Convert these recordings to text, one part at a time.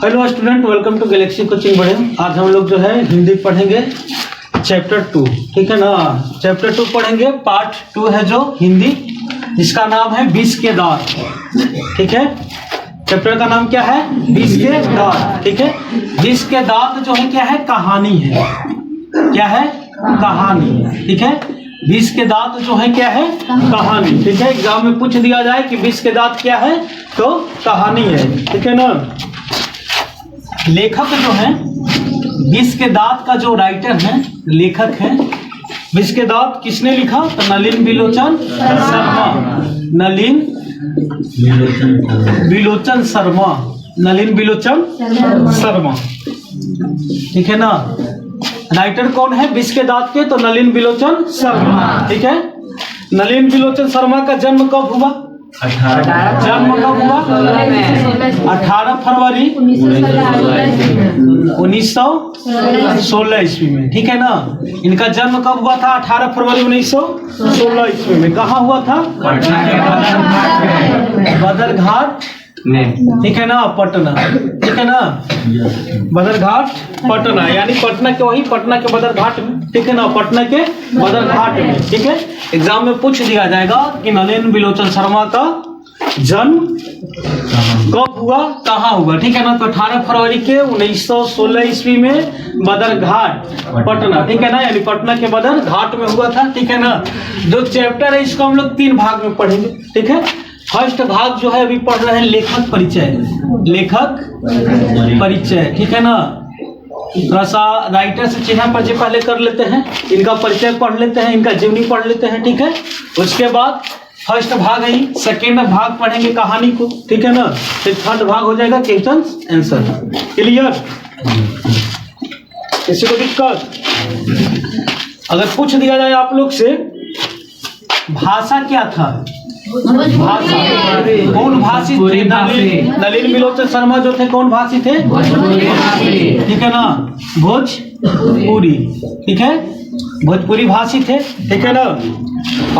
Hello student, welcome to galaxy coaching बढ़े। आज हम लोग जो है हिंदी पढ़ेंगे चैप्टर 2, ठीक है ना। चैप्टर 2 पढ़ेंगे, पार्ट 2 है जो हिंदी, जिसका नाम है 20 के दांत, ठीक है। चैप्टर का नाम क्या है? 20 के दांत, ठीक है। 20 के दांत जो है क्या है? कहानी है। क्या है? कहानी, ठीक है। 20 के दांत जो है क्या है? कहानी, ठीक है। एग्जाम में पूछ दिया जाए कि 20 के दांत क्या है, तो कहानी है, ठीक है ना। लेखक जो है 20 के दांत का जो राइटर है, लेखक है 20 के दांत, किसने लिखा? तो नलिन बिलोचन शर्मा। नलिन बिलोचन शर्मा, नलिन बिलोचन शर्मा, ठीक है ना। राइटर कौन है 20 के दांत के? तो नलिन बिलोचन शर्मा, ठीक है। नलिन बिलोचन शर्मा का जन्म कब हुआ? जन्म कब हुआ? 18 फरवरी 1916 ईस्वी में, ठीक है ना। इनका जन्म कब हुआ था? 18 फरवरी 1916 ईस्वी में। कहाँ हुआ था? बदरघाट, ठीक है ना, पटना, ठीक है ना। बदरघाट पटना, यानी पटना के वही पटना के बदरघाट में, ठीक है ना, पटना के बदरघाट में, ठीक है। एग्जाम में पूछ दिया जाएगा कि नलिन बिलोचन शर्मा का जन्म कब हुआ, कहाँ हुआ, ठीक है ना। तो 18 फरवरी के 1916 ईस्वी में बदरघाट पटना, ठीक है ना, यानी पटना के बदरघाट में हुआ था, ठीक है ना। जो चैप्टर है इसको हम लोग 3 भाग में पढ़ेंगे, ठीक है। फर्स्ट भाग जो है अभी पढ़ रहे हैं लेखक परिचय, लेखक परिचय, ठीक है ना। थोड़ा सा राइटर से चिन्ह परिचय पहले कर लेते हैं, इनका परिचय पढ़ लेते हैं, इनका जीवनी पढ़ लेते हैं, ठीक है। उसके बाद फर्स्ट भाग है, सेकेंड भाग पढ़ेंगे कहानी को, ठीक है ना। फिर थर्ड भाग हो जाएगा क्वेश्चन आंसर। क्लियर? किसी को दिक्कत? अगर पूछ दिया जाए आप लोग से भाषा क्या था, भाषा कौन भाषी थे? नलिन बिलोचन शर्मा जो थे कौन भाषी थे? ठीक है ना, भोजपुरी, ठीक है, भोजपुरी भाषी थे, ठीक है ना।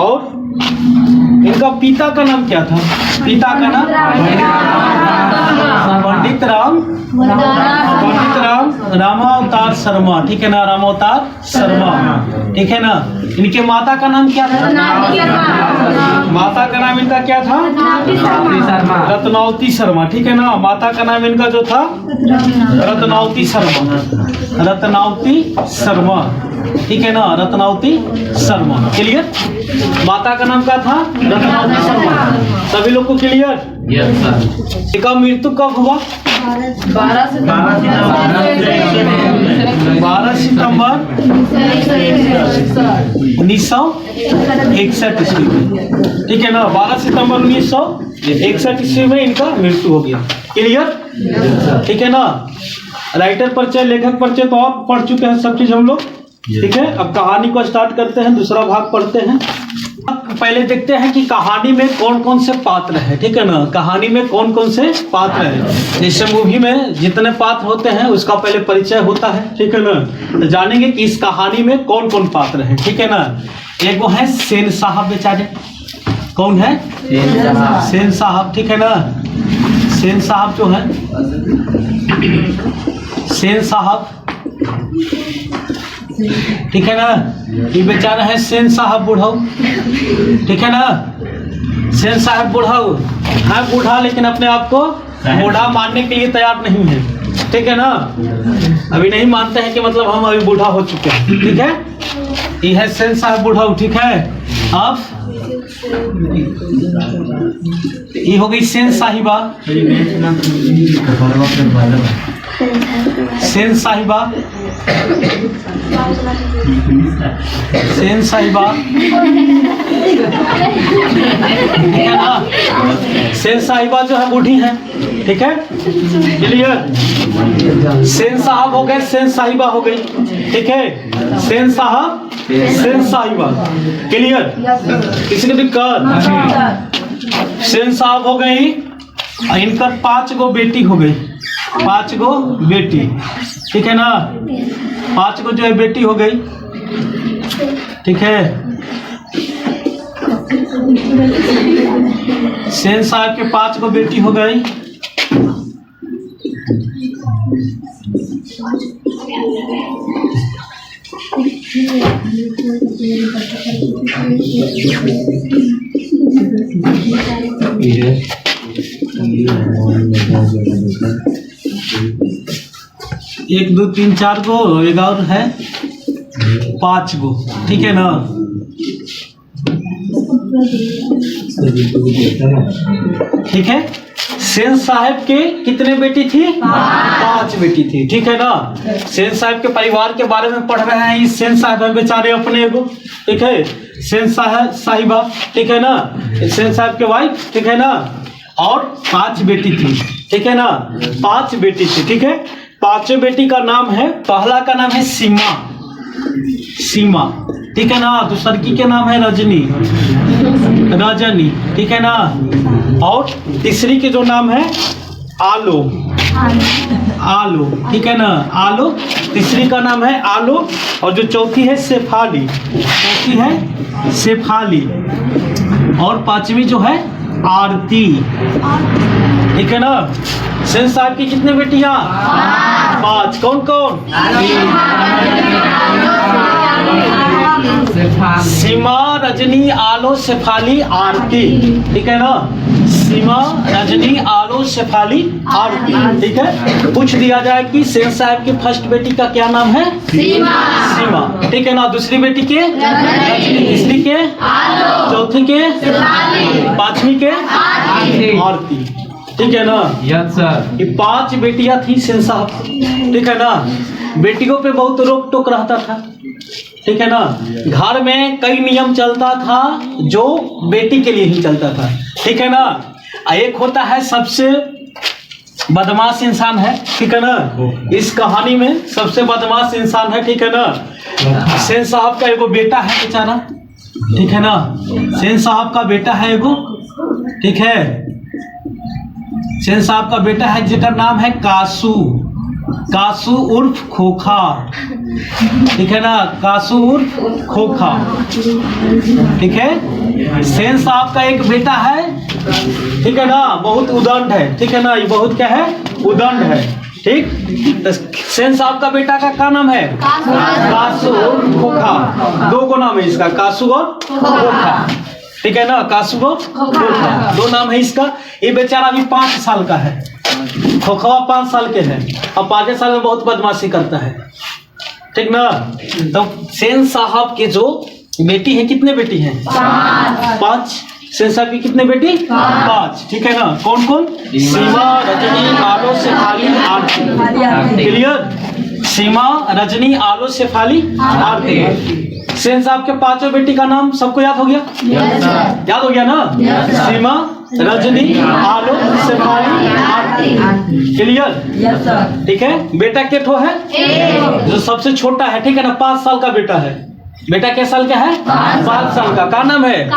और इनका पिता का नाम क्या था? पिता का नाम पंडित राम रामावतार शर्मा, ठीक है ना, रामावतार शर्मा, ठीक है ना। इनके माता का नाम क्या था? माता का नाम इनका क्या था? रत्नावती शर्मा, ठीक है ना। माता का नाम इनका जो था रत्नावती शर्मा, रत्नावती शर्मा, ठीक है ना, रत्नावती शर्मा। क्लियर? माता का नाम क्या था? रत्नावती शर्मा। सभी लोग को क्लियर? Yes sir. इनका मृत्यु कब हुआ? 12 सितंबर 1961 ईस्वी में, ठीक है ना। 12 सितंबर 1961 ईस्वी में इनका मृत्यु हो गया। क्लियर? ठीक है ना। राइटर परिचय, लेखक परिचय तो आप पढ़ चुके हैं सब चीज हम लोग, ठीक है। अब कहानी को स्टार्ट करते हैं, दूसरा भाग पढ़ते हैं। पहले देखते हैं कि कहानी में कौन कौन से पात्र हैं, ठीक है ना। कहानी में कौन कौन से पात्र हैं, जैसे मूवी में जितने पात्र होते हैं उसका पहले परिचय होता है, ठीक है ना। तो जानेंगे कि इस कहानी में कौन कौन पात्र हैं, ठीक है ना। एक वो है सेन साहब बेचारे। कौन है? सेन साहब, ठीक है ना। सेन साहब जो है, सेन साहब, ठीक है ना। ये बेचारा है सेन साहब बुढ़ाऊ, ठीक है ना। सेन साहब बुढ़ाऊ है, बूढ़ा, लेकिन अपने आप को बूढ़ा मानने के लिए तैयार नहीं है, ठीक है ना। अभी नहीं मानते हैं कि मतलब हम अभी बूढ़ा हो चुके हैं, ठीक है। ये है सेन साहब बुढ़ाऊ, ठीक है। अब ये हो गई सेन साहिबा, सेन साहिबा, सेन साहिबा, ठीक है ना। सेन साहिबा जो है बूढ़ी है, ठीक है। क्लियर? सेन साहब हो गए, सेन साहिबा हो गई, ठीक है। सेन साहब, सेन साहिबा। क्लियर? किसी को दिक्कत? सेन साहब हो गई, इनका 5 गो बेटी हो गई, 5 गो बेटी, ठीक है ना। 5 गो जो है बेटी हो गई, ठीक है। सेन साहब के 5 गो बेटी हो गई, एक दो तीन चार गो, एक और है 5 गो, ठीक है ना। ठीक है। सेन साहब के कितने बेटी थी? 5 बेटी थी, ठीक है ना। सेन साहब के परिवार के बारे में पढ़ रहे हैं। इस सेन साहब है बेचारे अपने एगो, ठीक है, सेन साहिबा, ठीक है ना, सेन साहब के वाइफ, ठीक है ना, और 5 बेटी थी, ठीक है ना। 5 बेटी थी, ठीक है। 5 बेटी का नाम है, पहला का नाम है सीमा, सीमा, ठीक है ना। दूसरी के नाम है रजनी, रजनी, ठीक है ना। और तीसरी के जो नाम है आलो, आलो, ठीक है ना, आलो। तीसरी का नाम है आलो। और जो चौथी है शेफाली, चौथी है शेफाली। और 5वीं जो है आरती, ठीक है ना। सेन साहब की कितने बेटियां? 5। कौन कौन? सीमा, रजनी, आलो, शेफाली, आरती, ठीक है ना। सीमा, रजनी, आलो, शेफाली, आरती, ठीक है। पूछ दिया जाए कि सेन साहब की फर्स्ट बेटी का क्या नाम है? सीमा, सीमा, ठीक है ना। दूसरी बेटी के रजनी, तीसरी के आलो, चौथी के शेफाली, 5वीं के आरती, ठीक है ना। Yes sir. ये 5 बेटियां थी सेन साहब, ठीक है ना। बेटियों पे बहुत रोक टोक रहता था, ठीक है ना। घर में कई नियम चलता था जो बेटी के लिए ही चलता था, ठीक है ना। एक होता है सबसे बदमाश इंसान है, ठीक है ना। इस कहानी में सबसे बदमाश इंसान है, ठीक है ना। सेन साहब का एगो बेटा है बेचारा, ठीक है ना। सेन साहब का बेटा है एगो, ठीक है। सेन साहब का बेटा है जिसका नाम है कासू, कासू उर्फ खोखा, ठीक है ना। कासू उर्फ खोखा, ठीक है। सेन साहब का एक बेटा है, ठीक है ना, बहुत उदंड है, ठीक है ना। ये बहुत क्या है? उदंड है, ठीक। तो सेन साहब का बेटा का क्या नाम है? कासू उर्फ खोखा। 2 गो नाम है इसका, कासू और खोखा, ठीक है ना। कासू और खोखा 2 नाम है इसका। ये बेचारा अभी 5 साल का है, खोखवा 5 साल के हैं और 5 साल में बहुत बदमाशी करता है, ठीक ना। तो सेन साहब के जो बेटी है, कितने बेटी हैं? 5। सेन साहब की कितने बेटी? 5, ठीक है ना। कौन कौन? सीमा, रजनी, आलो, शेफाली, आरती, क्लियर। सीमा, रजनी, आलो, शेफाली, आरती। सेन साहब के 5 बेटी का नाम सबको याद हो गया? याद हो गया ना? सीमा, रजनी, आलो, शेफाली, आरती, क्लियर, ठीक है। बेटा के ठो है जो सबसे छोटा है, ठीक है ना। 5 साल का बेटा है। बेटा क्या साल का है? 5 साल का। क्या नाम है?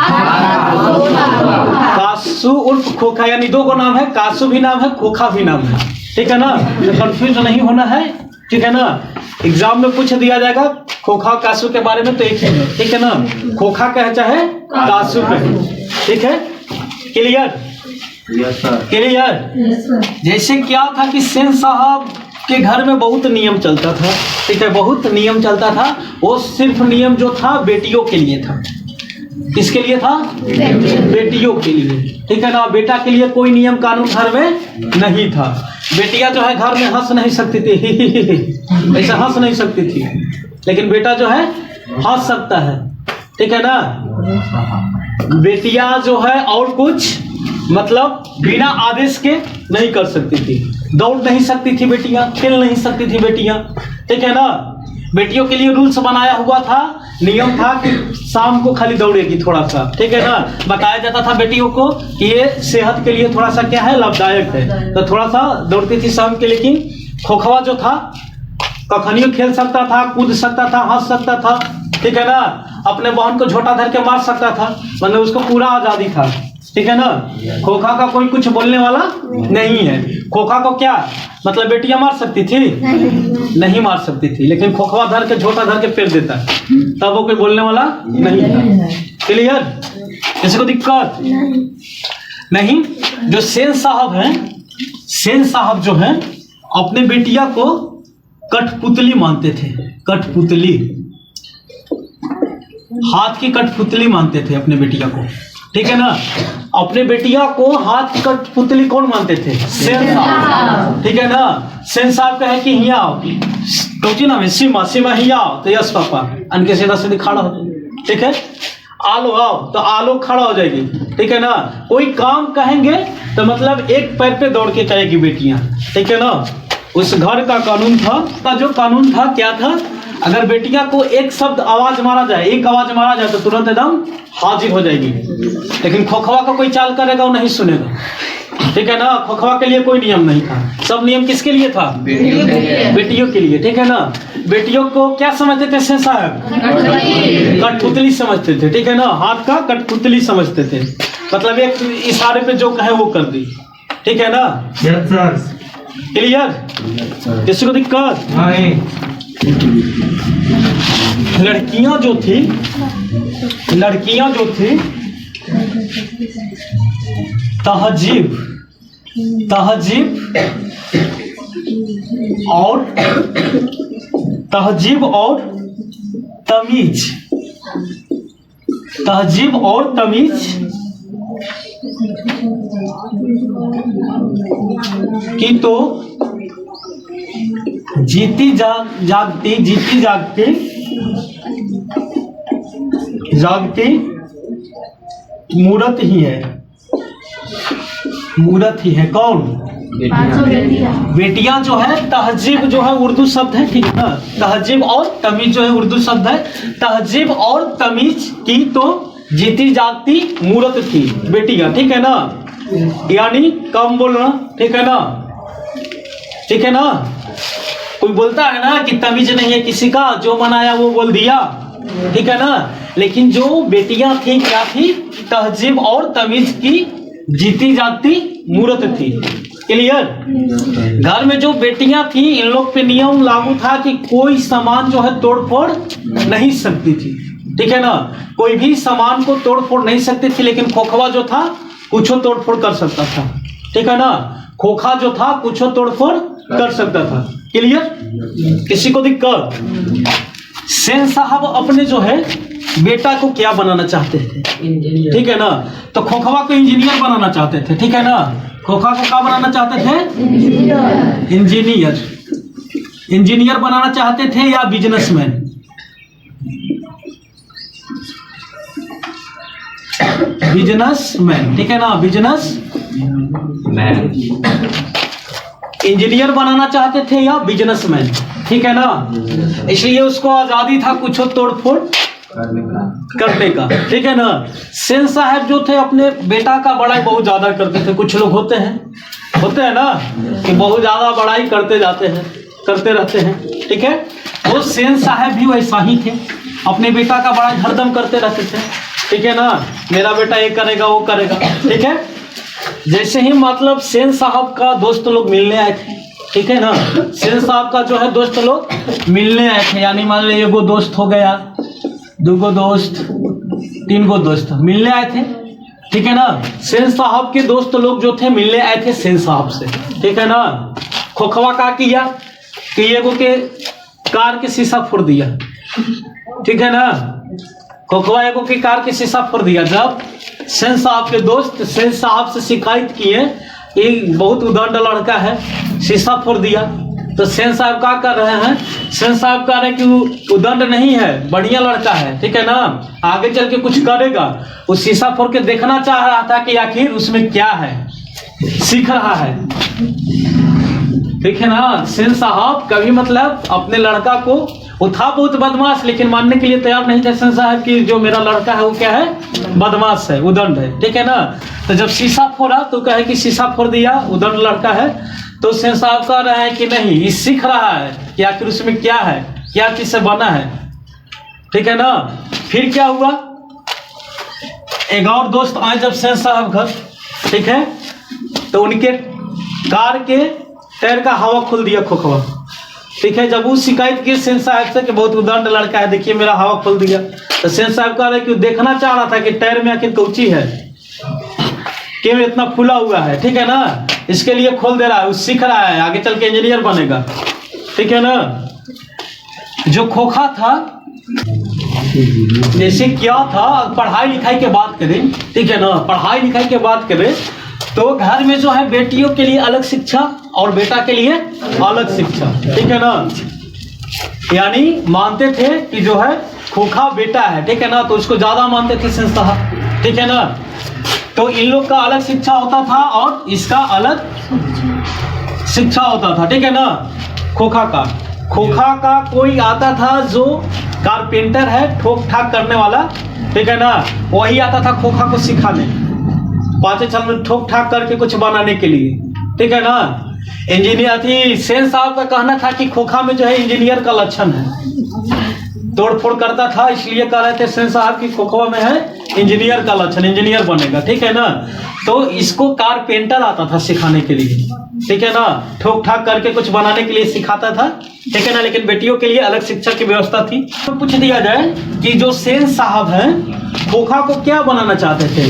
कासू उर्फ खोखा, यानी 2 गो नाम है, कासू भी नाम है, खोखा भी नाम है, ठीक है ना। तो कंफ्यूज नहीं होना है, ठीक है ना। एग्जाम में पूछ दिया जाएगा खोखा कासू के बारे में तो एक ही है, ठीक है ना। खोखा कहे चाहे कासू कहे, ठीक है। क्लियर? क्लियर। जैसे क्या था कि सेन साहब के घर में बहुत नियम चलता था, ठीक है, बहुत नियम चलता था। वो सिर्फ नियम जो था बेटियों के लिए था। किसके लिए था? बेटियों के लिए, ठीक है ना। बेटा के लिए कोई नियम कानून घर में नहीं था। बेटियां जो है घर में हंस नहीं सकती थी, ऐसा हंस नहीं सकती थी, लेकिन बेटा जो है हंस सकता है, ठीक है ना। बेटियां जो है और कुछ मतलब बिना आदेश के नहीं कर सकती थी। दौड़ नहीं सकती थी बेटियां, खेल नहीं सकती थी बेटियां, ठीक है ना। बेटियों के लिए रूल्स बनाया हुआ था, नियम था कि शाम को खाली दौड़ेगी थोड़ा सा, ठीक है ना। बताया जाता था बेटियों को कि ये सेहत के लिए थोड़ा सा क्या है, लाभदायक है, तो थोड़ा सा दौड़ती थी शाम के। लेकिन खोखवा जो था कखनियों खेल सकता था, कूद सकता था, हंस सकता था, ठीक है ना। अपने बहन को झोटा धर के मार सकता था, मतलब उसको पूरा आजादी था, ठीक है ना। खोखा का कोई कुछ बोलने वाला नहीं है। खोखा को क्या मतलब बेटियां मार सकती थी? नहीं मार सकती थी, लेकिन खोखवा धर के झोटा धर के फेर देता है, तब वो कोई बोलने वाला नहीं है। क्लियर? किसी को दिक्कत नहीं? जो सेन साहब हैं, सेन साहब जो हैं अपने बेटिया को कठपुतली मानते थे। कठपुतली, हाथ की कठपुतली मानते थे अपने बेटिया को, ठीक है ना। अपने बेटिया को हाथ की कठपुतली कौन मानते थे? सेन साहब, ठीक है ना। सेन साहब कहे कि हिया आओ, कौची नाम है? सीमा, सीमा हिया आओ, तो यस पापा अनके सीधा सीधे खड़ा हो, ठीक है। आलो आओ, तो आलो खड़ा हो जाएगी, ठीक है ना। कोई काम कहेंगे तो मतलब एक पैर पे दौड़ के कहेगी बेटियां, ठीक है ना। उस घर का कानून था, का जो कानून था क्या था, अगर बेटियां को एक शब्द आवाज मारा जाए, एक आवाज मारा जाए तो तुरंत एकदम हाजिर हो जाएगी। लेकिन खोखवा का कोई चाल करेगा वो नहीं सुनेगा, ठीक है ना। खोखवा के लिए कोई नियम नहीं था, सब नियम किसके लिए था? बेटियों के लिए, ठीक है ना। बेटियों को क्या समझते थे सेन साहब? कठपुतली समझते थे, ठीक है ना। हाथ का कठपुतली समझते थे, मतलब एक इशारे पे जो कहे वो कर दी, ठीक है ना। क्लियर? किसी को दिक्कत? लड़कियां जो थी तहजीब और तमीज की तो जीती जागती मूरत ही है। कौन? बेटियां जो है, तहजीब जो है उर्दू शब्द है, ठीक है ना। तहजीब और तमीज जो है उर्दू शब्द है। तहजीब और तमीज की तो जीती जागती मूरत थी बेटियां, ठीक है ना। यानी कम बोलना, ठीक है ना, ठीक है ना। कोई बोलता है ना कि तमीज नहीं है किसी का, जो मनाया वो बोल दिया, ठीक है ना। लेकिन जो बेटियां थी क्या थी? तहजीब और तमीज की जीती जाती मूरत थी। क्लियर? घर में जो बेटियां थी इन लोग पे नियम लागू था कि कोई सामान जो है तोड़ फोड़ नहीं सकती थी, ठीक है ना। कोई भी सामान को तोड़ फोड़ नहीं सकती थी, लेकिन खोखवा जो था कुछ तोड़ फोड़ कर सकता था, ठीक है ना। खोखा जो था कुछ तोड़ फोड़ कर सकता था। क्लियर? किसी को दिक्कत? सेन साहब अपने जो है बेटा को क्या बनाना चाहते थे? ठीक है ना। तो खोखवा को इंजीनियर बनाना चाहते थे, ठीक है ना। खोखा को क्या बनाना चाहते थे? इंजीनियर बनाना चाहते थे या बिजनेसमैन? बिजनेसमैन, ठीक है ना। बिजनेसमैन, इंजीनियर बनाना चाहते थे या बिजनेसमैन, ठीक है ना। इसलिए उसको आजादी था कुछ तोड़ फोड़ करने का, ठीक है ना। सेन साहब जो थे अपने बेटा का बड़ाई बहुत ज्यादा करते थे। कुछ लोग होते हैं ना कि बहुत ज्यादा बड़ाई करते रहते हैं, ठीक है। वो सेन साहब भी वैसा ही थे, अपने बेटा का बड़ाई हरदम करते रहते थे, ठीक है ना। मेरा बेटा ये करेगा वो करेगा, ठीक है। जैसे ही मतलब सेन साहब का दोस्त लोग मिलने आए थे, ठीक है ना। सेन साहब का जो है दोस्त लोग मिलने आए थे, यानी मान लीजिए एगो दोस्त हो गया, दूगो दोस्त, तीन गो दोस्त मिलने आए थे, ठीक है ना। सेन साहब के दोस्त लोग जो थे मिलने आए थे सेन साहब से, ठीक है ना। खोखवा का किया कि एगो के कार के शीशा फोड़ दिया, ठीक है ना। खोखवा एगो के कार के शीशा फोड़ दिया। जब सेन साहब के दोस्त सेन साहब से शिकायत किए कि बहुत उदंड लड़का है, शीशा फोड़ दिया, तो सेन साहब क्या कर रहे हैं? सेन साहब कह रहे हैं कि वो उदंड नहीं है, बढ़िया लड़का है, ठीक है ना, आगे चल के कुछ करेगा। वो शीशा फोड़ के देखना चाह रहा था कि आखिर उसमें क्या है, सीख रहा है, ठीक है ना। सेन साहब कभी मतलब अपने लड़का को, वो था बहुत बदमाश, लेकिन मानने के लिए तैयार नहीं थे सेन साहब कि जो मेरा लड़का है वो क्या है? बदमाश है, उदंड है, ठीक है ना। तो जब शीशा फोड़ा तो कहे कि शीशा फोड़ दिया, उदंड लड़का है। तो सेन साहब कह रहे हैं कि नहीं, ये सीख रहा है कि आखिर उसमें क्या है, क्या चीज से बना है, ठीक है ना। फिर क्या हुआ? एक और दोस्त आए जब सेन साहब घर, ठीक है, तो उनके कार के टायर का हवा खोल दिया खोखवा, ठीक है। जब वो शिकायत की सेन साहब से कि बहुत उदंड लड़का है, देखिए मेरा हवा खोल दिया, तो सेन साहब कह रहे कि देखना चाह रहा था कि टायर में आखिर कौची है, क्यों इतना फूला हुआ है, ठीक है ना। इसके लिए खोल दे रहा है, वो सीख रहा है, आगे चल के इंजीनियर बनेगा, ठीक ठीक है ना। जो खोखा था, जैसे क्या था, पढ़ाई लिखाई के बात करें, ठीक है ना, पढ़ाई लिखाई के बात करें तो घर में जो है बेटियों के लिए अलग शिक्षा और बेटा के लिए अलग शिक्षा, ठीक है ना। यानी मानते थे कि जो है खोखा बेटा है, ठीक है ना, तो उसको ज्यादा मानते थे सेन साहब, ठीक है ना। तो इन लोग का अलग शिक्षा होता था और इसका अलग शिक्षा होता था, ठीक है ना। खोखा का कोई आता था जो कारपेंटर है, ठोक ठाक करने वाला, ठीक है ना, वही आता था खोखा को सिखाने, पाँच साल में ठोक ठाक करके कुछ बनाने के लिए, ठीक है ना। इंजीनियर थी, सेन साहब का कहना था कि खोखा में जो है इंजीनियर का लक्षण है, तोड़ फोड़ करता था, इसलिए कह रहे थे सेन साहब की खोखा में है इंजीनियर का लक्षण, इंजीनियर बनेगा, ठीक है ना। तो इसको कारपेंटर आता था सिखाने के लिए, ठीक है ना, ठोक ठाक करके कुछ बनाने के लिए सिखाता था, ठीक है ना। लेकिन बेटियों के लिए अलग शिक्षा की व्यवस्था थी। तो पूछ दिया जाए कि जो सेन साहब हैं खोखा को क्या बनाना चाहते थे,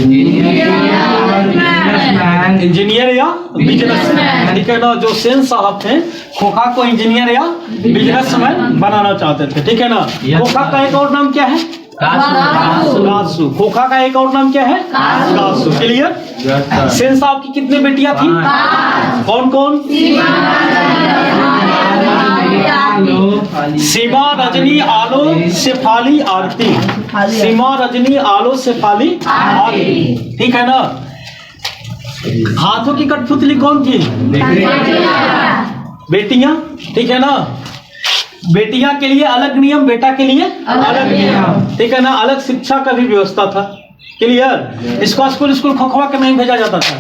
इंजीनियर या बिजनेसमैन, ठीक है ना। जो सेन साहब थे खोखा को इंजीनियर या बिजनेसमैन बनाना चाहते थे, ठीक है ना। खोखा का एक और नाम क्या है, कासू। खोखा का एक और नाम क्या है, कासू। क्लियर। सेन साहब की कितनी बेटियां थी, कौन कौन, सीमा, रजनी, आलो, शेफाली, आरती। सीमा, रजनी, आलो, शेफाली, आरती, ठीक है ना। हाथों की कठपुतली कौन थी, बेटियां, ठीक है ना। बेटियां के लिए अलग नियम, बेटा के लिए अलग नियम, ठीक है ना। अलग शिक्षा का भी व्यवस्था था। क्लियर। इसको स्कूल खोखवा के नहीं भेजा जाता था,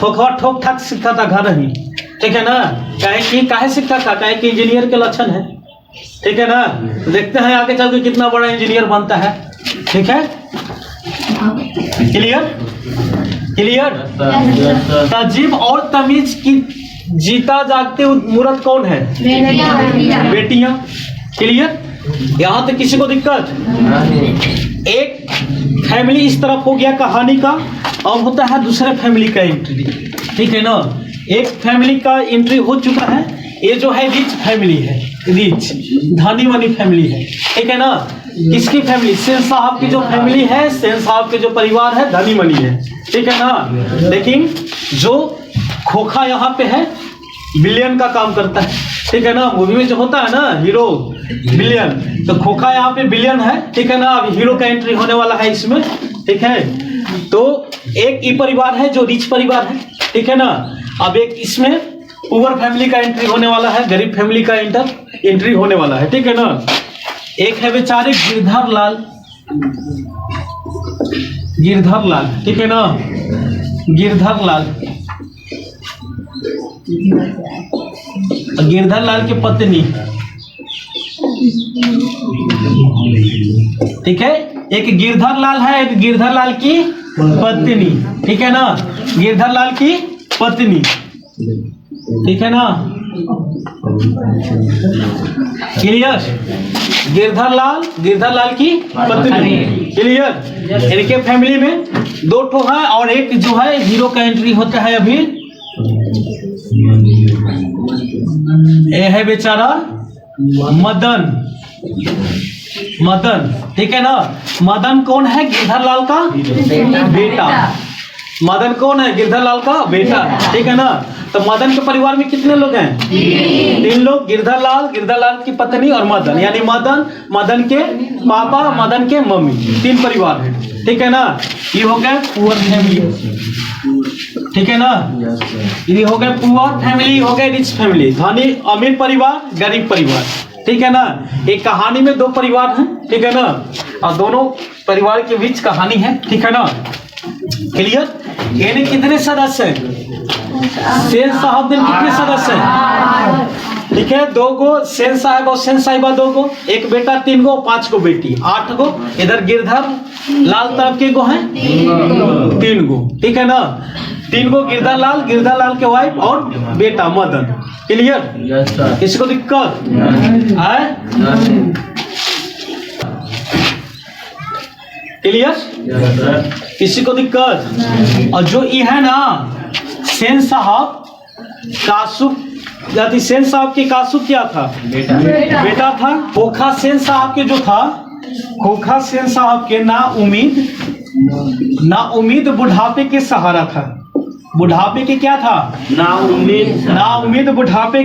खोखवा ठोक ठाक सीखता था घर ही, ठीक है ना। काहे सीखता था, काहे कि इंजीनियर के लक्षण है, ठीक है ना। तो देखते हैं आगे चल के कितना बड़ा इंजीनियर बनता है, ठीक है। क्लियर। तजीब और तमीज की जीता जागते मूर्त कौन है, बेटियां। क्लियर। यहाँ तक किसी को दिक्कत, एक फैमिली इस तरफ हो गया कहानी का, अब होता है दूसरे फैमिली का एंट्री, ठीक है ना। एक फैमिली का एंट्री हो चुका है, ये जो है रिच फैमिली है, रिच धनी वाली फैमिली है, ठीक है ना। किसकी फैमिली, सेन साहब की जो फैमिली है, सेन साहब के जो परिवार है धनी मनी है, ठीक है ना। लेकिन जो खोखा यहाँ पे है बिलियन का काम करता है, ठीक है ना। मूवी में जो होता है ना हीरो बिलियन, तो खोखा यहाँ पे बिलियन है, ठीक है ना। अब हीरो का एंट्री होने वाला है इसमें, ठीक है। तो एक ई परिवार है जो रिच परिवार है, ठीक है ना। अब एक इसमें पुअर फैमिली का एंट्री होने वाला है, गरीब फैमिली का एंट्री होने वाला है, ठीक है ना। एक है बेचारे गिरधर लाल, ठीक है ना, गिरधर लाल की पत्नी, ठीक है। एक गिरधर लाल है, एक गिरधर लाल की पत्नी, ठीक है ना, गिरधर लाल की पत्नी, ठीक है ना। क्लियर। गिरधर लाल की पत्नी, क्लियर। इनके फैमिली में दो ठो है और एक जो है हीरो का एंट्री होता है अभी, ये है बेचारा मदन, ठीक है ना। मदन कौन है, गिरधर लाल का बेटा। मदन कौन है, गिरधर लाल का बेटा, ठीक है ना। तो मदन के परिवार में कितने लोग हैं, 3 लोग, गिरधर लाल की पत्नी और मदन, यानी मदन के पापा, मदन के मम्मी, 3 परिवार है, ठीक है ना। ये हो गया पुअर फैमिली, ठीक है ना। ये हो गया पुअर फैमिली, हो गया रिच फैमिली, धनी अमीर परिवार, गरीब परिवार, ठीक है ना। एक कहानी में 2 परिवार हैं, ठीक है ना, और दोनों परिवार के बीच कहानी है, ठीक है ना। क्लियर। यानी कितने सदस्य हैं, सेन साहब दिन कितने सदस्य हैं, ठीक है। 2 गो सेन साहब और सेन साहिबा 2 गो, एक बेटा 3 गो, 5 गो बेटी, 8 गो। इधर गिरधर लाल तरफ के गो हैं 3 गो, ठीक है ना। 3 गो गिरधर लाल के वाइफ और बेटा मदन। क्लियर। किसी को दिक्कत है, क्लियर। किसी को दिक्कत। और जो ये है ना सेन साहब कासू जाति सेन साहब के कासू क्या था? बेटा था। खोखा सेन साहब के जो था, खोखा सेन साहब के ना उम्मीद बुढ़ापे के सहारा था। बुढ़ापे के क्या था? ना उम्मीद बुढ़ापे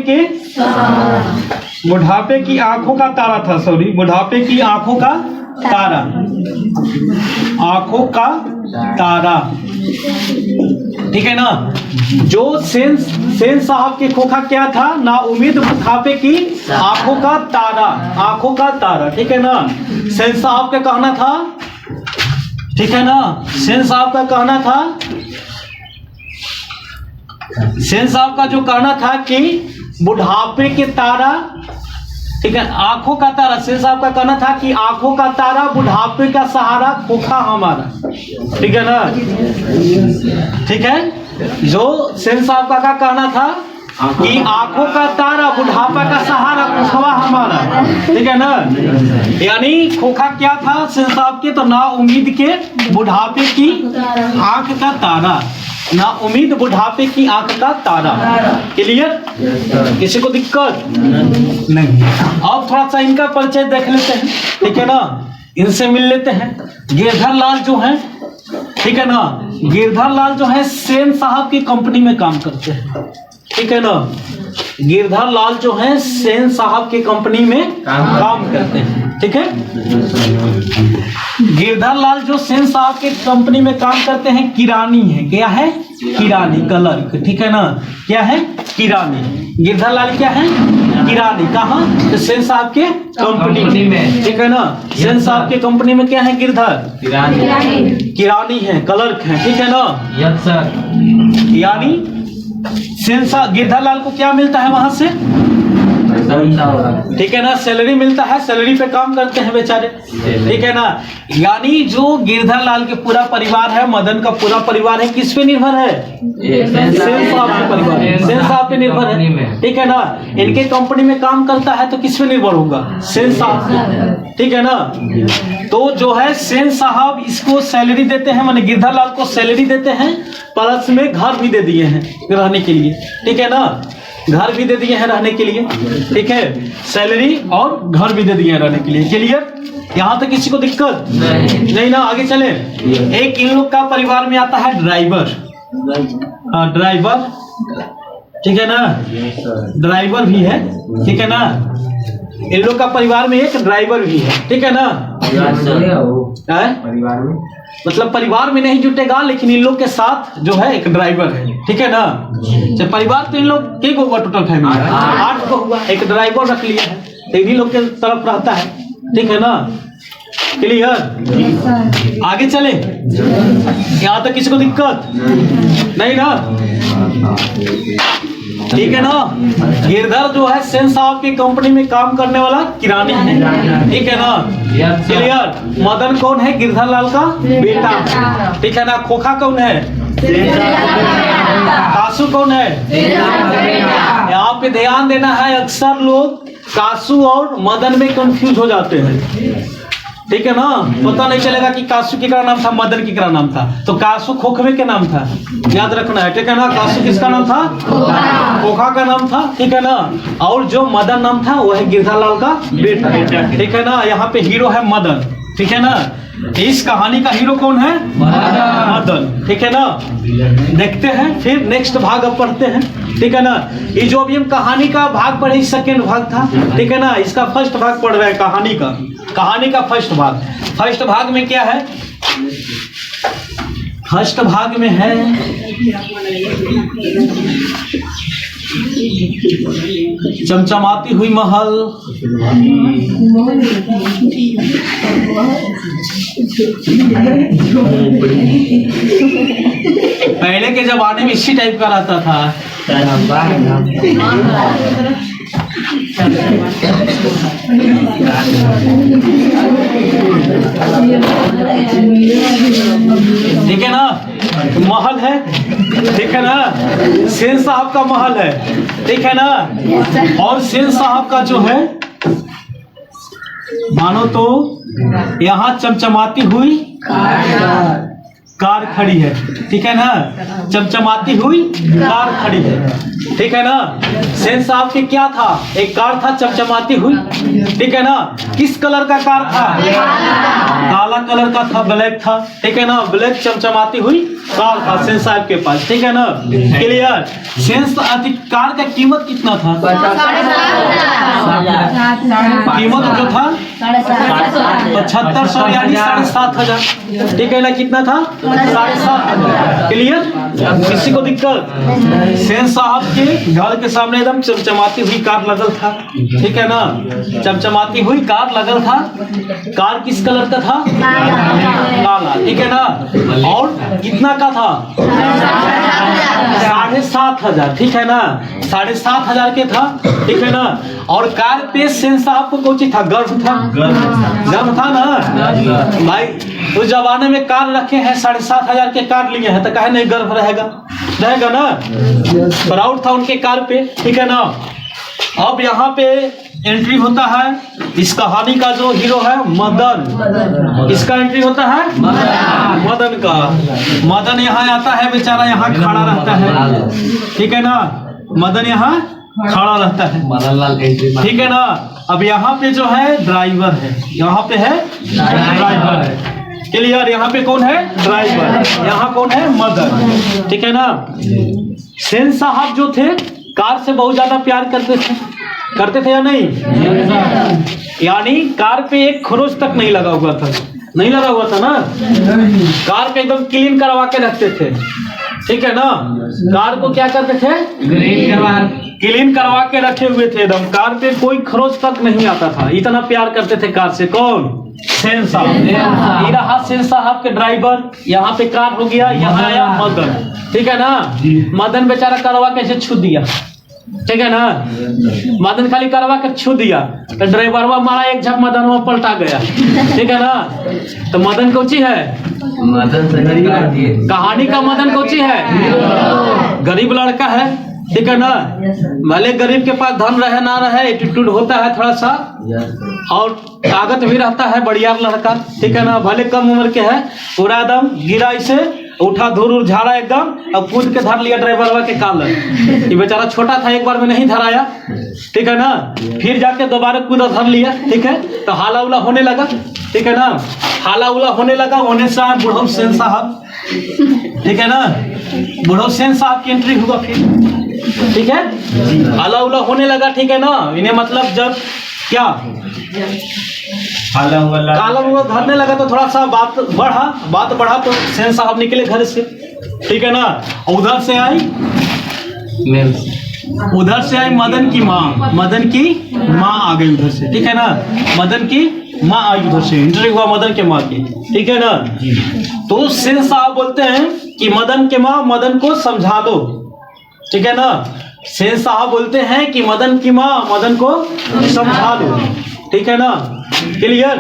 की आंखों का तारा था। सॉरी, बुढ़ापे की आंखों का तारा, आंखों का तारा, ठीक है ना। जो सेन साहब के खोखा क्या था? ना उम्मीद बुढ़ापे की आंखों का तारा, आंखों का तारा, ठीक है ना। सेन साहब का कहना था, ठीक है ना, सेन साहब का कहना था, सेन साहब का जो कहना था कि बुढ़ापे के तारा, ठीक है, आंखों का तारा। सेन साहब का कहना था कि आंखों का तारा, बुढ़ापे का सहारा, खोखा हमारा, ठीक है ना। ठीक है, जो सेन साहब का कहना था कि आंखों का तारा, बुढ़ापा का सहारा, खोखा हमारा, ठीक है ना। यानी खोखा क्या था सेन साहब के? तो ना उम्मीद के बुढ़ापे की आंख का तारा, ना उम्मीद बुढ़ापे की आंख का तारा। क्लियर? किसी को दिक्कत नहीं? अब थोड़ा सा इनका परिचय देख लेते हैं, ठीक है ना, इनसे मिल लेते हैं। गिरधर लाल जो है, ठीक है ना, गिरधर लाल जो है सेन साहब की कंपनी में काम करते हैं, ठीक है ना। गिरधर लाल जो है सेन साहब की कंपनी में काम करते हैं, ठीक है। गिरधर लाल जो सेन साहब के कंपनी में काम करते हैं, किरानी है। क्या है? किरानी, क्लर्क, ठीक है ना। क्या है? किरानी। गिरधर लाल क्या है? किरानी। कहाँ? तो सेन साहब के कंपनी में, ठीक है ना। सेन साहब के कंपनी में क्या है? गिरधर किरानी है, क्लर्क है, ठीक है ना। Yes sir. यानी सेन साहब, गिरधर लाल को क्या मिलता है वहां से? ठीक है ना, सैलरी मिलता है, सैलरी पे काम करते हैं बेचारे, ठीक है ना। यानी जो गिरधर लाल के पूरा परिवार है, मदन का पूरा परिवार है, किस पे निर्भर है? सेन साहब के परिवार, सेन साहब पे निर्भर है, ठीक है ना। इनके कंपनी में काम करता है तो किस पे निर्भर होगा? सेन साहब पे, ठीक है ना। तो जो है सेन साहब इसको सैलरी देते हैं, माने गिरधर लाल को सैलरी देते हैं, प्लस में घर भी दे दिए हैं रहने के लिए, ठीक है ना। घर भी दे दिए हैं रहने के लिए, ठीक है, सैलरी और घर भी दे दिए हैं रहने के लिए। क्लियर? यहाँ तक किसी को दिक्कत नहीं ना? आगे चले। एक इन लोग का परिवार में आता है ड्राइवर, ड्राइवर, ठीक है ना, ड्राइवर भी है, ठीक है ना। इन लोग का परिवार में एक ड्राइवर भी है, ठीक है ना। परिवार में मतलब परिवार में नहीं जुटेगा, लेकिन इन लोग के साथ जो है एक ड्राइवर है, ठीक है ना। जब परिवार तो इन लोग के हुआ टोटल फैमिली 8 को हुआ, एक ड्राइवर रख लिया है, तो इन्हीं लोग के तरफ रहता है, ठीक है ना। क्लियर? आगे चले। यहाँ तक किसी को दिक्कत नहीं ना? ठीक है ना। गिरधर जो है सेन साहब की कंपनी में काम करने वाला किरानी है, ठीक है ना। क्लियर? मदन कौन है? गिरधर लाल का बेटा, ठीक है ना। खोखा कौन है? कासू कौन है? यहाँ पे ध्यान देना है, अक्सर लोग कासू और मदन में कंफ्यूज हो जाते हैं, ठीक है ना। पता नहीं चलेगा कि कासू की क्या नाम था, मदन की क्या नाम था। तो कासू खोखवे के नाम था, याद रखना है, ठीक है ना। कासू किसका नाम था? खोखा का नाम था, ठीक है ना। और जो मदन नाम था वो है गिरधर लाल का बेटा, ठीक है ना। यहाँ पे हीरो है मदन, ठीक है ना। इस कहानी का हीरो कौन है? मदन, ठीक है ना। देखते हैं फिर नेक्स्ट भाग अब पढ़ते हैं, ठीक है ना। ये जो अभी हम कहानी का भाग पढ़े, सेकेंड भाग था, ठीक है ना। इसका फर्स्ट भाग पढ़ रहे हैं कहानी का फर्स्ट भाग। फर्स्ट भाग में क्या है? फर्स्ट भाग में है चमचमाती हुई महल, पहले के जमाने में इसी टाइप का रहता था। ठीक है ना, महल है, ठीक है ना। सेन साहब का महल है, ठीक है ना। और सेन साहब का जो है मानो तो यहाँ चमचमाती हुई कार खड़ी है, ठीक है ना। चमचमाती हुई कार खड़ी है, ठीक है ना। सेन साहब के क्या था, एक कार था चमचमाती हुई, ठीक है ना। किस कलर का कार था, काला कलर का था, ब्लैक था, ठीक है ना। ब्लैक चमचमाती हुई कार था सेन साहब के पास, ठीक है ना। क्लियर। सेन कार का कीमत कितना था, कीमत जो था 7500 यानी 7,500, ठीक है ना। कितना था, 7,500। क्लियर। किसी को दिक्कत। सेन साहब के घर के सामने एकदम चमचमाती हुई कार लगल था, ठीक है ना। चमचमाती हुई कार लगल था। कार किस कलर का था, काला, ठीक है ना। और कितना का था, 7,500, ठीक है ना। 7,500 के था, ठीक है ना। और कार पे सेन साहब को कौन था, गर्व था, गर्व था ना भाई। उस जमाने में कार रखे हैं, 7,500 के कार लिए हैं, तो कहे नहीं गर्व रहेगा, रहेगा ना। प्राउड था उनके कार पे, ठीक है ना। अब यहाँ पे एंट्री होता है इस कहानी का जो हीरो है मदन, इसका एंट्री होता है मदन का। मदन यहाँ आता है, बेचारा यहाँ खड़ा रहता है, ठीक है ना। मदन यहाँ खड़ा रहता है, मदनलाल एंट्री, ठीक है ना। अब यहाँ पे जो है ड्राइवर है, यहाँ पे है ड्राइवर है। क्लियर। यहाँ पे कौन है, ड्राइवर, यहाँ कौन है, मदन, ठीक है ना। सेन साहब जो थे कार से बहुत ज्यादा प्यार करते थे या नहीं, यानी कार पे एक खरोच तक नहीं लगा हुआ था, नहीं लगा हुआ था ना। कार पे एकदम क्लीन करवा के रखते थे, ठीक है ना। कार को क्या करते थे, क्लीन करवा के रखे हुए थे एकदम। कार पे कोई खरोच तक नहीं आता था, इतना प्यार करते थे कार से। कौन, सेन साहब। ये रहा सेन साहब के ड्राइवर। यहाँ पे कार हो गया, यहाँ आया मदन, ठीक है ना। मदन बेचारा करवा कैसे छू दिया, ठीक है ना। मदन खाली करवा कर छू दिया तो ड्राइवरवा मारा एक झप, मदन पलटा गया, ठीक है ना। तो मदन कौची है, मदन कहानी का मदन कौची है, गरीब लड़का है, ठीक है ना। भले गरीब के पास धन रहे ना रहे, एटीट्यूड होता है थोड़ा सा, और ताकत भी रहता है, बढ़िया लड़का, ठीक है ना। भले कम उम्र के है, पूरा एकदम गिरा इसे, उठा धूर झाड़ा एकदम, अब कूद के धर लिया ड्राइवर के कॉलर। ये बेचारा छोटा था, एक बार में नहीं धराया, ठीक है ना। फिर जाके दोबारा कूदा धर लिया, ठीक है। तो हाला उला होने लगा, ठीक है ना। हाला उला होने लगा, होने से बुढ़ऊ सेन साहब, ठीक है ना। बुढ़ऊ सेन साहब की एंट्री हुआ फिर, ठीक है। हाला उला होने लगा, ठीक है ना। इन्हें मतलब जब क्या काला हुआ धरने लगा तो थोड़ा सा बात बढ़ा तो सेन साहब निकले घर से, ठीक है ना। उधर से आई मदन की माँ, मदन की माँ आ गई उधर से, ठीक है ना। मदन की माँ आई उधर से, इंटरव्यू हुआ मदन के माँ की, ठीक है ना। तो सेन साहब बोलते हैं कि मदन के माँ मदन को समझा दो, ठीक है ना। सेन साहब बोलते हैं कि मदन की माँ मदन को समझा दो, ठीक है ना। क्लियर।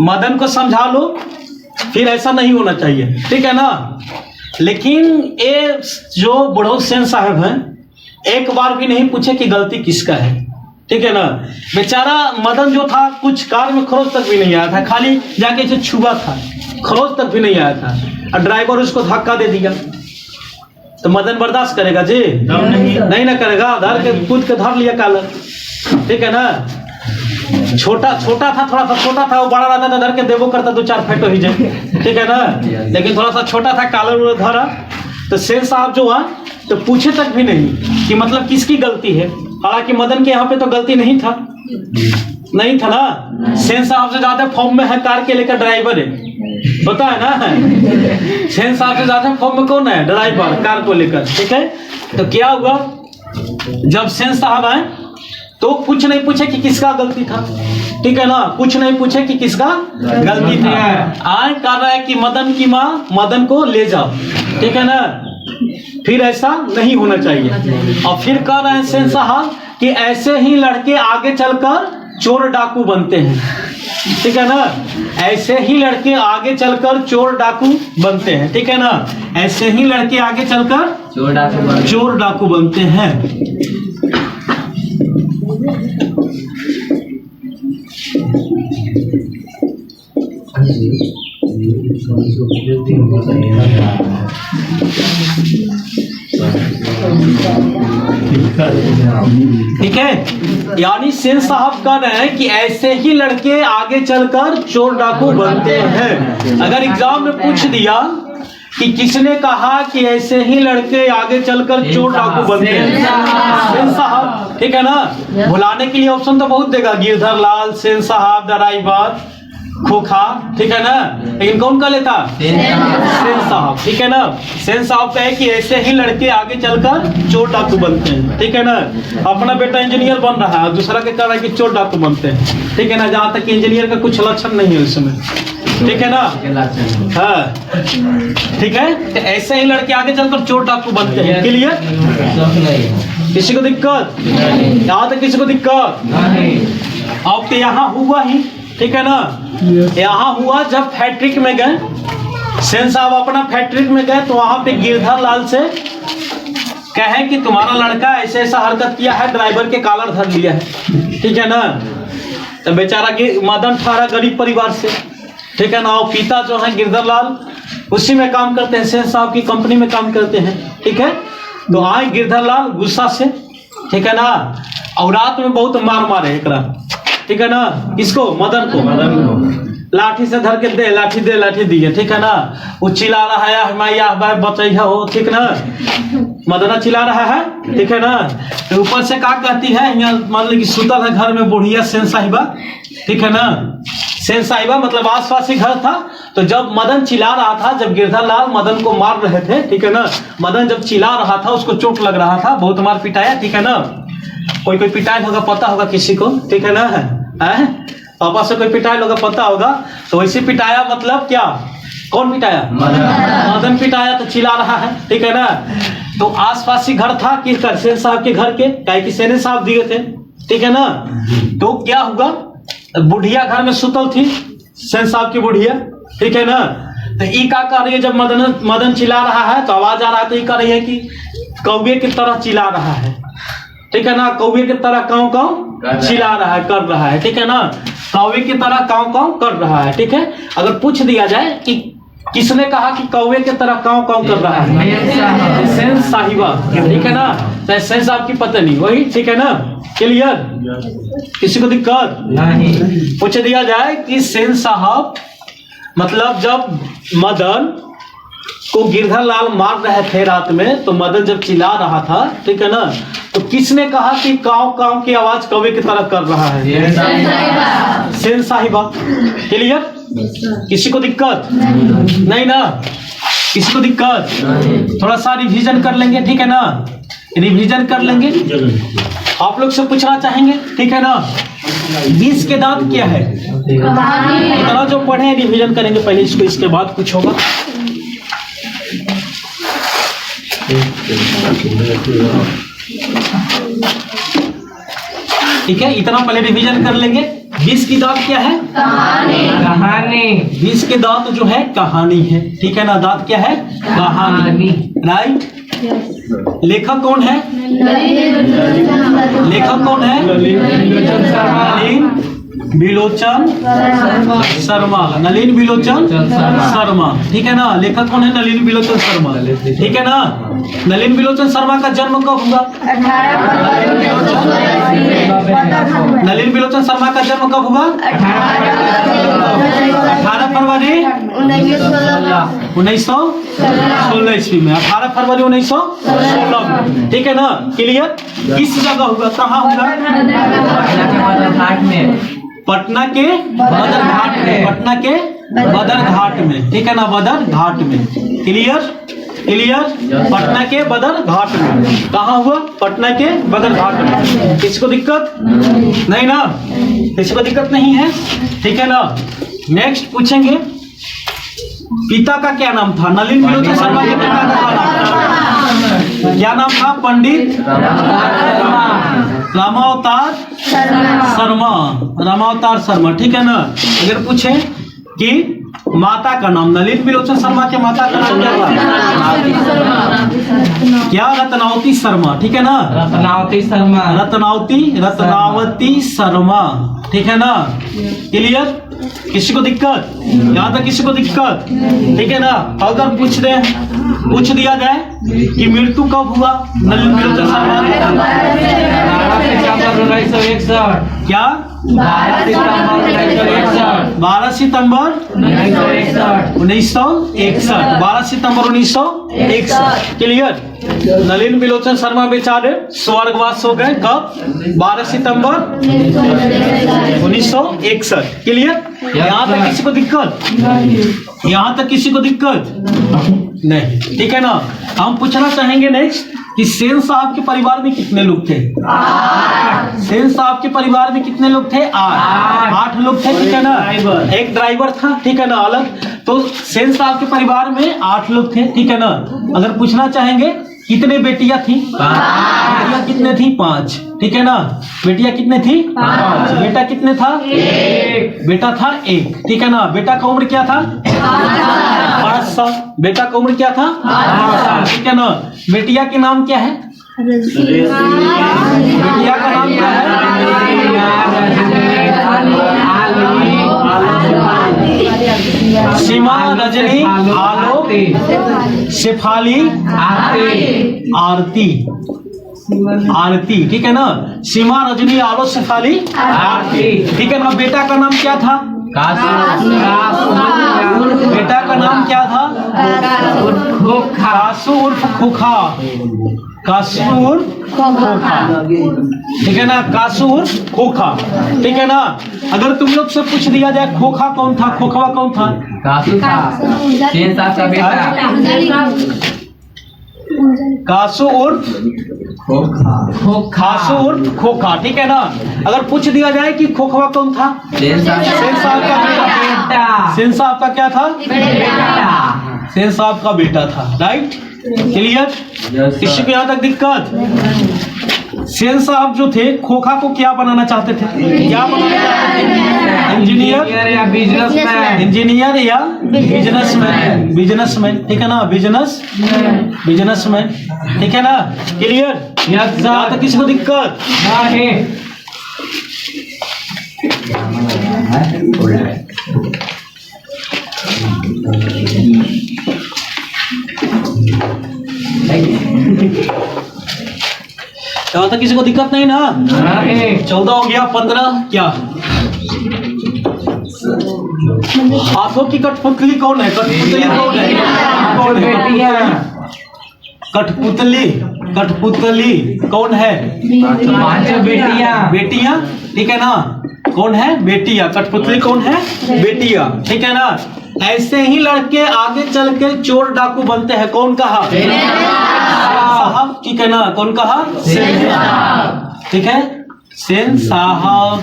मदन को समझा लो, फिर ऐसा नहीं होना चाहिए, ठीक है ना। लेकिन ये जो बुढ़ऊ सेन साहब हैं, एक बार भी नहीं पूछे कि गलती किसका है, ठीक है ना। बेचारा मदन जो था कुछ कार में खरोच तक भी नहीं आया था, खाली जाके इसे छुआ था, खरोच तक भी नहीं आया था, और ड्राइवर उसको धक्का दे दिया। तो मदन बर्दाश्त करेगा जी, नहीं ना करेगा। धर के कूद के धर लिया कॉलर, ठीक है ना। छोटा था, थोड़ा सा छोटा था, वो बड़ा रहता था धर के देवो करता, 2-4 फेंटो ही जाए, ठीक है ना। लेकिन थोड़ा सा छोटा था, कॉलर धरा तो सेन साहब जो हुआ तो पूछे तक भी नहीं कि मतलब किसकी गलती है। हालांकि मदन के यहाँ पे तो गलती नहीं था ना। सेन साहब से ज्यादा फॉर्म में है कार के लेकर ड्राइवर है, पता है ना। सेन साहब से ज्यादा फॉर्म में कौन है, ड्राइवर, कार को लेकर, ठीक है। तो क्या हुआ, जब सेन साहब आए तो कुछ नहीं पूछे कि किसका गलती था, ठीक है ना। कुछ नहीं पूछे कि किसका गलती था। आए कर रहा है कि मदन की माँ मदन को ले जाओ, ठीक है ना। फिर ऐसा नहीं होना चाहिए। और फिर कह रहे हैं सेन साहब कि ऐसे ही लड़के आगे चलकर चोर डाकू बनते हैं, ठीक है ना। ऐसे ही लड़के आगे चलकर चोर डाकू बनते हैं, ठीक है ना। ऐसे ही लड़के आगे चलकर चोर डाकू बनते हैं। ठीक है, यानी सेन साहब कह रहे हैं कि ऐसे ही लड़के आगे चलकर चोर डाकू बनते हैं। अगर एग्जाम में पूछ दिया कि किसने कहा कि ऐसे ही लड़के आगे चलकर चोर डाकू बनते हैं, सेन साहब, ठीक है ना। भुलाने के लिए ऑप्शन तो बहुत देगा, गिरधर लाल, सेन साहब, दराइबार, खोखा, ठीक है ना, लेकिन कौन का लेता? सेन साहब, ठीक है ना। सेन साहब कहे कि ऐसे ही लड़के आगे चलकर चोर डाकू बनते हैं, ठीक है ना। अपना बेटा इंजीनियर बन रहा है, दूसरा के कह रहा है कि चोर डाकू बनते हैं, ठीक है ना। जहाँ तक कि इंजीनियर का कुछ लक्षण नहीं है उसमें, ठीक है ना। हाँ, ठीक है, तो ऐसे ही लड़के आगे चलकर चोर डाकू बनते हैं। क्लियर? किसी को दिक्कत? यहाँ तक किसी को दिक्कत? अब तो यहाँ हुआ ही, ठीक है ना। यहाँ हुआ जब फैक्ट्री में गए, सेन साहब अपना फैक्ट्री में गए तो वहां पे गिरधर लाल से कहे कि तुम्हारा लड़का ऐसे ऐसा हरकत किया है, ड्राइवर के कॉलर धर लिया है, ठीक है ना। तो बेचारा मदन ठारा गरीब परिवार से, ठीक है ना। और पिता जो है गिरधर लाल उसी में काम करते हैं, सेन साहब की कंपनी में काम करते हैं, ठीक है। तो आए गिरधर लाल गुस्सा से, ठीक है ना, और रात में बहुत मार मारे एकरा, ठीक है ना। किसको? मदन को लाठी से धर के दे लाठी दिए, ठीक है ना। वो चिल्ला रहा है मैया भाई बचैया हो, ठीक ना। मदना चिल्ला रहा है, ठीक है ना। तो ऊपर से क्या कहती है, यहाँ मान लो कि सुतल है घर में बुढ़िया सेन साहिबा, ठीक है ना। सेन साहिबा मतलब आसपास ही घर था। तो जब मदन चिल्ला रहा था, जब गिरधर लाल मदन को मार रहे थे, ठीक है ना, मदन जब चिल्ला रहा था उसको चोट लग रहा था, बहुत मार पिटाया, ठीक है ना। कोई पिटाई होगा पता होगा किसी को, ठीक है ना। है पापा से कोई पिटाई होगा पता होगा, तो वैसे पिटाया मतलब क्या? कौन पिटाया? मदन पिटाया, तो चिल्ला रहा है, ठीक है ना। तो आसपास ही घर था कि सेन साहब के घर के, क्या कि सेन साहब दिए थे, ठीक है ना। तो क्या हुआ, बुढ़िया घर में सुतल थी, सेन साहब की बुढ़िया, ठीक है ना। तो ई क्या कर रही है, जब मदन चिल्ला रहा है तो आवाज आ रहा है, तो ये कर रही है कि कौवे की तरह चिल्ला रहा है, ठीक है ना। कौवे की तरह काव काव चिल्ला रहा है, कर रहा है, ठीक है ना। कौवे की तरह काव काव कर रहा है, ठीक है। अगर पूछ दिया जाए कि किसने कहा कि कौवे की तरह काव काव कर रहा है, सेन साहिबा, ठीक है ना। तो सेन साहब की पत्नी वही, ठीक है ना। क्लियर? किसी को दिक्कत नहीं? पूछ दिया जाए कि सेन साहब मतलब जब मदन को गिरधर लाल मार रहे थे रात में, तो मदन जब चिल्ला रहा था, ठीक है ना, तो किसने कहा कि काव काव की आवाज कौवे की तरह कर रहा है? सेन साहिबा। क्लियर? किसी को दिक्कत नहीं ना? किसी को दिक्कत? थोड़ा सा रिवीजन कर लेंगे, ठीक है ना। रिवीजन कर लेंगे। आप लोग से पूछना चाहेंगे, ठीक है ना। 20 के दांत क्या है? इतना जो पढ़े रिवीजन करेंगे पहले इसको, इसके बाद कुछ होगा। ठीक है, इतना पहले रिवीजन कर लेंगे। 20 की दांत क्या है? कहानी। 20 के दांत जो है कहानी है, ठीक है ना। दांत क्या है? कहानी, राइट। लेखक कौन है? लेखक कौन है? नलिन बिलोचन शर्मा। नलिन बिलोचन शर्मा, ठीक है ना। लेखक कौन है? नलिन बिलोचन शर्मा, ठीक है ना। नलिन बिलोचन शर्मा का जन्म कब हुआ? नलिन बिलोचन शर्मा का जन्म कब हुआ? 18 फरवरी 1916 ईस्वी में। 18 फरवरी 1916 में, ठीक है ना। क्लियर? किस जगह हुआ? कहाँ हुआ? पटना के बदर घाट में। पटना के बदर घाट में, ठीक है ना। बदर घाट में। क्लियर? क्लियर? पटना के बदर घाट में। कहाँ हुआ? पटना के बदर घाट में। किसी को दिक्कत नहीं ना? किसी को दिक्कत नहीं है, ठीक है ना। नेक्स्ट पूछेंगे, पिता का क्या नाम था? नलिन बिलोचन शर्मा के पिता का क्या नाम था? पंडित रामावतार शर्मा। रामावतार शर्मा, ठीक है ना। अगर पूछे कि माता का नाम, नलिन बिलोचन शर्मा के माता का नाम क्या था? क्या? रत्नावती शर्मा, ठीक है ना। रत्नावती शर्मा, रत्नावती शर्मा, ठीक है ना। क्लियर? किसी को दिक्कत? यहाँ तक किसी को दिक्कत? ठीक है ना। अगर पूछ दिया जाए कि मृत्यु कब हुआ नलिन बिलोचन शर्मा? 12 क्या? 12 सितंबर 1961। 12 सितंबर 1961। क्लियर। नलिन बिलोचन शर्मा बेचारे स्वर्गवास हो गए कब? 12 सितंबर 1961। क्लियर। यहाँ तक किसी को दिक्कत? यहाँ तक किसी को दिक्कत नहीं? ठीक है ना। हम पूछना चाहेंगे नेक्स्ट कि सेन साहब के परिवार में कितने लोग थे? सेन साहब के परिवार में कितने लोग थे? 8 लोग थे। ठीक है ना। एक ड्राइवर था। ठीक है ना, अलग। तो सेन साहब के परिवार में 8 लोग थे। ठीक है ना। अगर पूछना चाहेंगे कितने बेटियां थी? बेटियां कितने थी? 5। ठीक है ना। बेटियां कितने थी? 5। बेटा कितने था? 1। बेटा था 1। ठीक है ना। बेटा का उम्र क्या था? 5 साल। बेटा का उम्र क्या था? 5 साल। ठीक है ना। बेटिया के नाम क्या है? बेटिया का नाम क्या है? सीमा, रजनी, आलोक, शेफाली, आरती। ठीक है ना। सीमा, रजनी, आलोक, शेफाली, आरती। ठीक है ना। बेटा का नाम क्या था? बेटा का नाम क्या था? कासू उर्फ खोखा। कासू उर्फ खोखा। ठीक है ना। कासू उर्फ खोखा। ठीक है ना। अगर तुम लोग से पूछ दिया जाए खोखा कौन था? खोखवा कौन था? कासू था। सेन साहब का बेटा। कासू उर्फ खोखा। कासू उर्फ खोखा। ठीक है ना। अगर पूछ दिया जाए कि खोखवा कौन था? सेन साहब का बेटा। सेन साहब का क्या था? बेटा। सेन साहब का बेटा था। राइट। क्लियर। किसी को यहाँ तक दिक्कत? सेन साहब जो थे खोखा को क्या बनाना चाहते थे? क्या बनाना चाहते थे? इंजीनियर या बिजनेसमैन। इंजीनियर या बिजनेसमैन। बिजनेसमैन। ठीक है ना। बिजनेसमैन। ठीक है ना। क्लियर। यहाँ तक किसी को दिक्कत? यहाँ तक किसी को दिक्कत नहीं ना? 14 हो गया। 15 क्या? हाथों की कठपुतली कौन है? कठपुतली कौन है? कठपुतली कौन है? 5 बेटियां। ठीक है ना। कौन है? बेटियां। कठपुतली कौन है? बेटियां। ठीक है ना। ऐसे ही लड़के आगे चल के चोर डाकू बनते हैं। कौन कहा? साहब। ठीक है ना। कौन कहा? ठीक है। सेन साहब।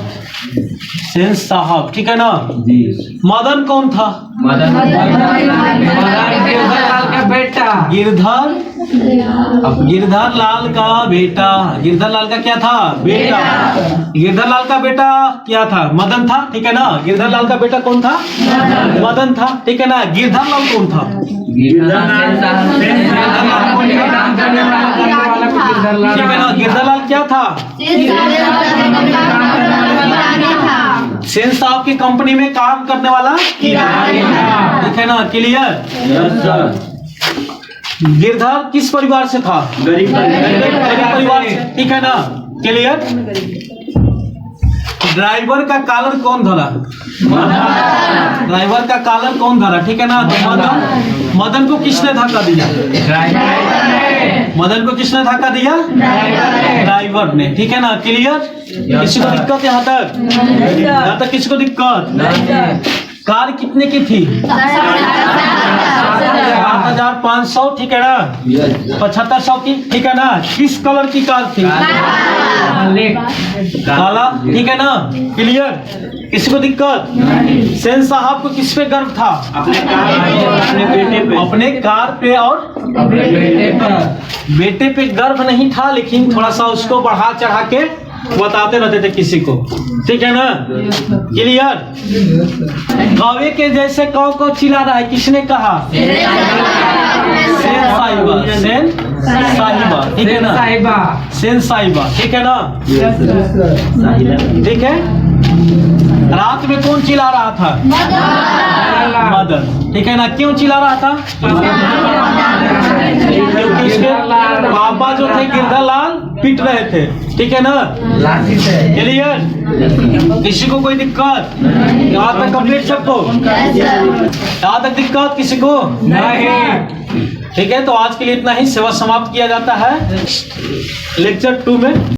सेन साहब। ठीक है ना। मदन कौन था? मदन का बेटा। गिरधर लाल का बेटा। गिरधर लाल का क्या था? बेटा। गिरधर लाल का बेटा क्या था? मदन था। ठीक है ना। गिरधर लाल का बेटा कौन था? मदन था। ठीक है ना। गिरधर लाल कौन था? ठीक है ना। गिरधर लाल क्या था? सेन साहब की कंपनी में काम करने वाला किरानी। ठीक है ना। क्लियर। गिरधर किस परिवार से था? गरीब परिवार से। ठीक है ना। क्लियर। ड्राइवर का कॉलर कौन धरा? ड्राइवर का कॉलर कौन धरा? ठीक है ना। तो मदन को किसने धक्का दिया? मदन को किसने धक्का दिया? ड्राइवर ने। ठीक है ना। क्लियर। किसी को दिक्कत? यहाँ तक किसी को दिक्कत? कार कितने की थी? 7500। ठीक है ना। 7500 की। ठीक है ना। किस कलर की कार थी? काला। ठीक है ना। क्लियर। किसी को दिक्कत? सेन साहब को किस पे गर्व था? अपने कार पे और बेटे पे गर्व नहीं था, लेकिन थोड़ा सा उसको बढ़ा चढ़ा के बताते रहते थे किसी को। ठीक है ना। क्लियर। कौवे के जैसे कौ को चिल्ला रहा है, किसने कहा? सेन साहिबा। सेन साहिबा। ठीक है ना। सेन साहिबा। ठीक है ना। ठीक है। रात में कौन चिल्ला रहा था? मदन। ठीक है ना? क्यों चिल्ला रहा था? क्योंकि इसके पापा जो थे गिरधालाल पीट रहे थे। ठीक है ना? क्लियर? किसी को कोई दिक्कत? यहाँ तक कंप्लीट सबको? यहाँ तक दिक्कत किसी को नहीं? ठीक है, तो आज के लिए इतना ही। सेवा समाप्त किया जाता है लेक्चर 2 में।